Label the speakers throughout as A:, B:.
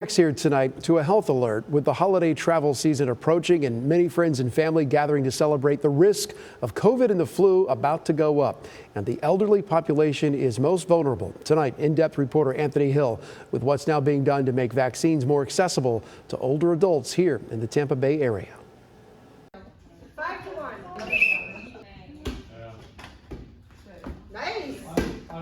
A: Next here tonight to a health alert. With the holiday travel season approaching and many friends and family gathering to celebrate, the risk of COVID and the flu about to go up, and the elderly population is most vulnerable. Tonight, in-depth reporter Anthony Hill with what's now being done to make vaccines more accessible to older adults here in the Tampa Bay area.
B: 5 to 1. Nice.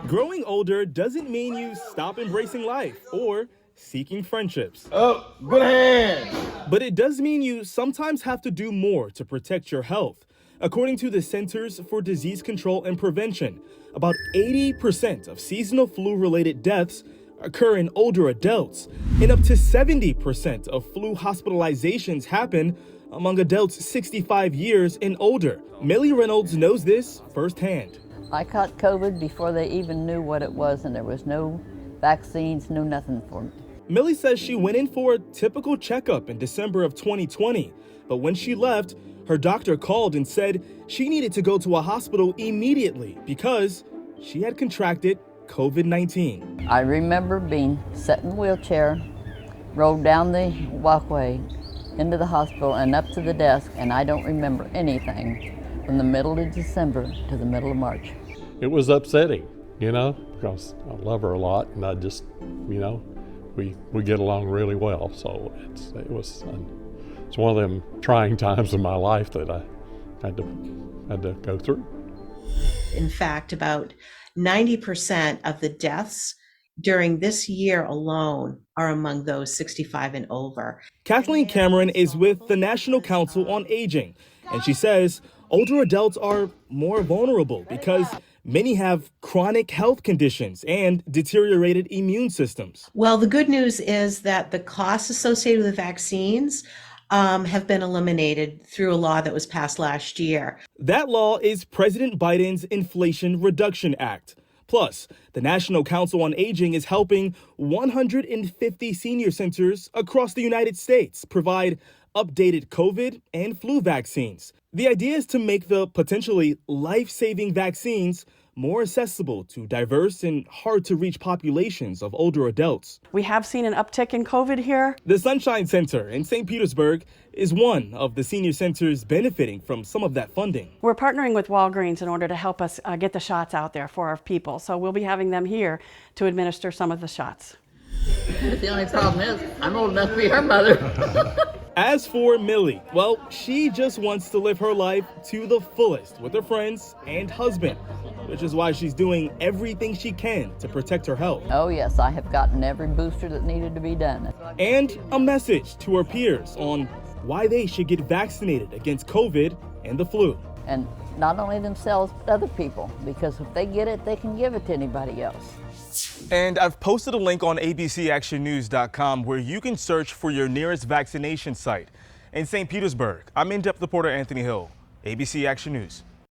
C: Growing older doesn't mean you stop embracing life or seeking friendships.
D: Oh, good hand.
C: But it does mean you sometimes have to do more to protect your health. According to the Centers for Disease Control and Prevention, about 80% of seasonal flu-related deaths occur in older adults, and up to 70% of flu hospitalizations happen among adults 65 years and older. Millie Reynolds knows this firsthand.
E: I caught COVID before they even knew what it was, and there was no vaccines, no nothing for me.
C: Millie says she went in for a typical checkup in December of 2020, but when she left, her doctor called and said she needed to go to a hospital immediately because she had contracted COVID-19.
E: I remember being set in a wheelchair, rolled down the walkway into the hospital and up to the desk, and I don't remember anything from the middle of December to the middle of March.
F: It was upsetting, because I love her a lot, and I just, we get along really well. So it's one of them trying times in my life that I had to go through.
G: In fact, about 90% of the deaths during this year alone are among those 65 and over.
C: Kathleen Cameron is with the National Council on Aging, and she says older adults are more vulnerable because many have chronic health conditions and deteriorated immune systems.
G: Well, the good news is that the costs associated with the vaccines have been eliminated through a law that was passed last year.
C: That law is President Biden's Inflation Reduction Act. Plus, the National Council on Aging is helping 150 senior centers across the United States provide updated COVID and flu vaccines. The idea is to make the potentially life-saving vaccines more accessible to diverse and hard-to-reach populations of older adults.
H: We have seen an uptick in COVID here.
C: The Sunshine Center in St. Petersburg is one of the senior centers benefiting from some of that funding.
H: We're partnering with Walgreens in order to help us get the shots out there for our people. So we'll be having them here to administer some of the shots.
E: The only problem is I'm old enough to be her mother.
C: As for Millie, well, she just wants to live her life to the fullest with her friends and husband, which is why she's doing everything she can to protect her health.
E: Oh yes, I have gotten every booster that needed to be done.
C: And a message to her peers on why they should get vaccinated against COVID and the flu.
E: And not only themselves, but other people, because if they get it, they can give it to anybody else.
C: And I've posted a link on abcactionnews.com where you can search for your nearest vaccination site. In St. Petersburg, I'm in-depth reporter Anthony Hill, ABC Action News.